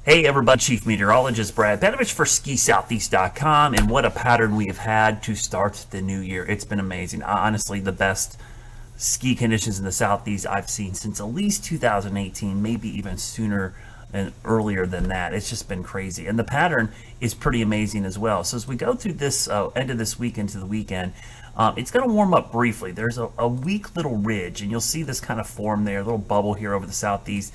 Hey everybody, Chief Meteorologist Brad Panovich for SkiSoutheast.com, and what a pattern we have had to start the new year. It's been amazing. Honestly, the best ski conditions in the Southeast I've seen since at least 2018, maybe even sooner and earlier than that. It's just been crazy. And the pattern is pretty amazing as well. So as we go through this end of this week into the weekend, it's going to warm up briefly. There's a weak little ridge, and you'll see this kind of form there, a little bubble here over the Southeast.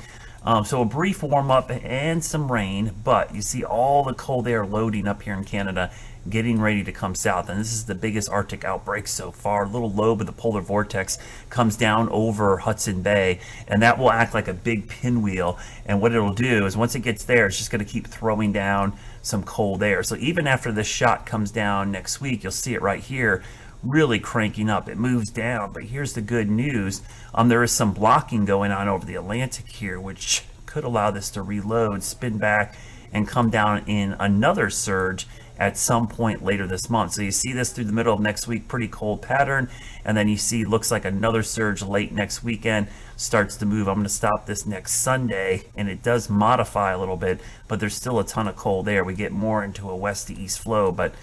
So a brief warm up and some rain, but you see all the cold air loading up here in Canada, getting ready to come south. And this is the biggest Arctic outbreak so far. A little lobe of the polar vortex comes down over Hudson Bay, and that will act like a big pinwheel. And what it'll do is once it gets there, it's just going to keep throwing down some cold air. So even after this shot comes down next week, you'll see it right here, really cranking up. It moves down, but here's the good news. There is some blocking going on over the Atlantic here, which could allow this to reload, spin back, and come down in another surge at some point later this month. So you see this through the middle of next week, pretty cold pattern, and then you see looks like another surge late next weekend starts to move. I'm going to stop this next Sunday, and it does modify a little bit, but there's still a ton of cold air. We get more into a west to east flow, but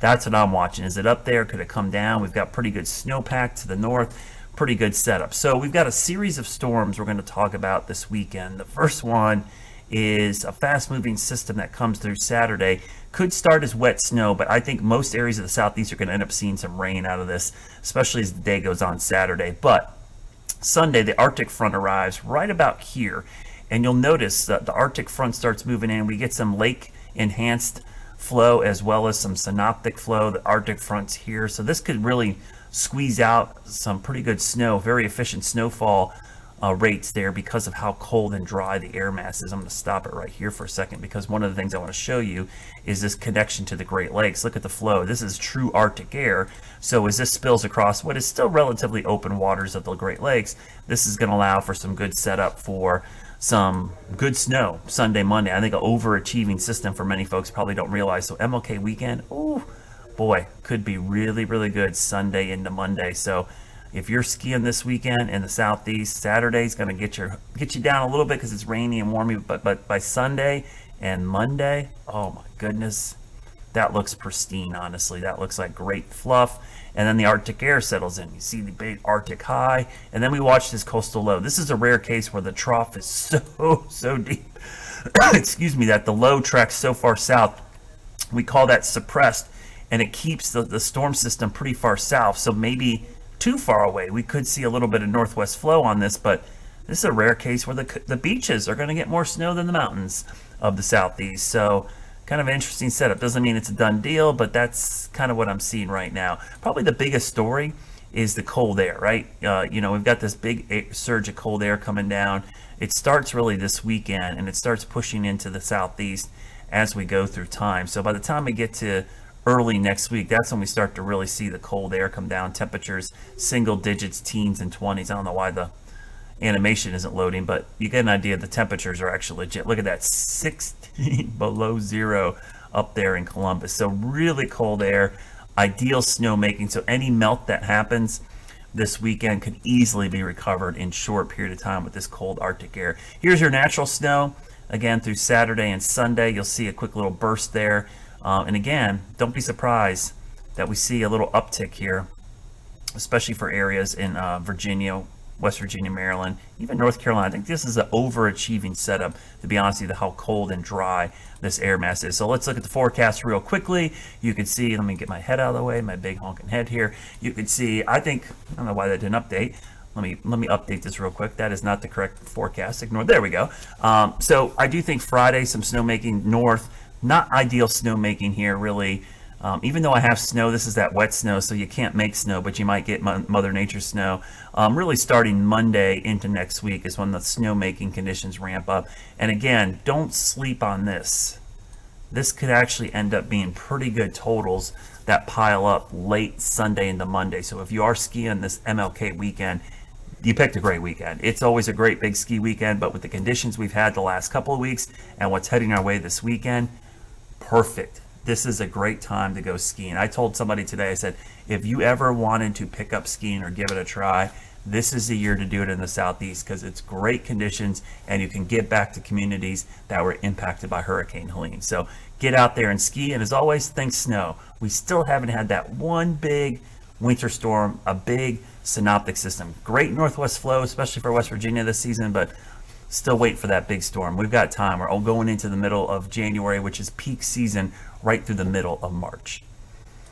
that's what I'm watching. Is it up there? Could it come down? We've got pretty good snowpack to the north. Pretty good setup. So we've got a series of storms we're going to talk about this weekend. The first one is a fast-moving system that comes through Saturday. Could start as wet snow, but I think most areas of the Southeast are going to end up seeing some rain out of this, especially as the day goes on Saturday. But Sunday, the Arctic front arrives right about here, and you'll notice that the Arctic front starts moving in. We get some lake-enhanced flow as well as some synoptic flow. The Arctic front's here, so this could really squeeze out some pretty good snow, very efficient snowfall rates there because of how cold and dry the air mass is. I'm going to stop it right here for a second because one of the things I want to show you is this connection to the Great Lakes. Look at the flow. This is true Arctic air. So as this spills across what is still relatively open waters of the Great Lakes, this is going to allow for some good setup for some good snow Sunday, Monday. I think an overachieving system for many folks probably don't realize. So MLK weekend, ooh, boy, could be really, really good Sunday into Monday. So if you're skiing this weekend in the Southeast, Saturday's going to get you down a little bit because it's rainy and warmy. But by Sunday and Monday, oh my goodness, that looks pristine. Honestly, that looks like great fluff. And then the Arctic air settles in. You see the big Arctic high, and then we watch this coastal low. This is a rare case where the trough is so deep. Excuse me, that the low tracks so far south. We call that suppressed, and it keeps the storm system pretty far south. So maybe too far away. We could see a little bit of northwest flow on this, but this is a rare case where the beaches are going to get more snow than the mountains of the Southeast. So kind of an interesting setup. Doesn't mean it's a done deal, but that's kind of what I'm seeing right now. Probably the biggest story is the cold air, right? We've got this big surge of cold air coming down. It starts really this weekend, and it starts pushing into the Southeast as we go through time. So by the time we get to early next week, that's when we start to really see the cold air come down. Temperatures, single digits, teens and 20s. I don't know why the animation isn't loading, but you get an idea. The temperatures are actually legit. Look at that, 16 below zero up there in Columbus. So really cold air, ideal snowmaking. So any melt that happens this weekend could easily be recovered in short period of time with this cold Arctic air. Here's your natural snow. Again, through Saturday and Sunday, you'll see a quick little burst there. And again, don't be surprised that we see a little uptick here, especially for areas in Virginia, West Virginia, Maryland, even North Carolina. I think this is an overachieving setup, to be honest with you, how cold and dry this air mass is. So let's look at the forecast real quickly. You can see, let me get my head out of the way, my big honking head here. You can see, I don't know why that didn't update. Let me update this real quick. That is not the correct forecast. Ignore. There we go. So I do think Friday, some snowmaking north. Not ideal snowmaking here, really. Even though I have snow, this is that wet snow, so you can't make snow, but you might get Mother Nature snow. Really starting Monday into next week is when the snowmaking conditions ramp up. And again, don't sleep on this. This could actually end up being pretty good totals that pile up late Sunday into Monday. So if you are skiing this MLK weekend, you picked a great weekend. It's always a great big ski weekend, but with the conditions we've had the last couple of weeks and what's heading our way this weekend, perfect. This is a great time to go skiing. I told somebody today, I said, if you ever wanted to pick up skiing or give it a try, this is the year to do it in the Southeast because it's great conditions and you can get back to communities that were impacted by Hurricane Helene. So get out there and ski, and as always, think snow. We still haven't had that one big winter storm, a big synoptic system. Great northwest flow, especially for West Virginia this season, but still wait for that big storm. We've got time. We're all going into the middle of January, which is peak season, right through the middle of March.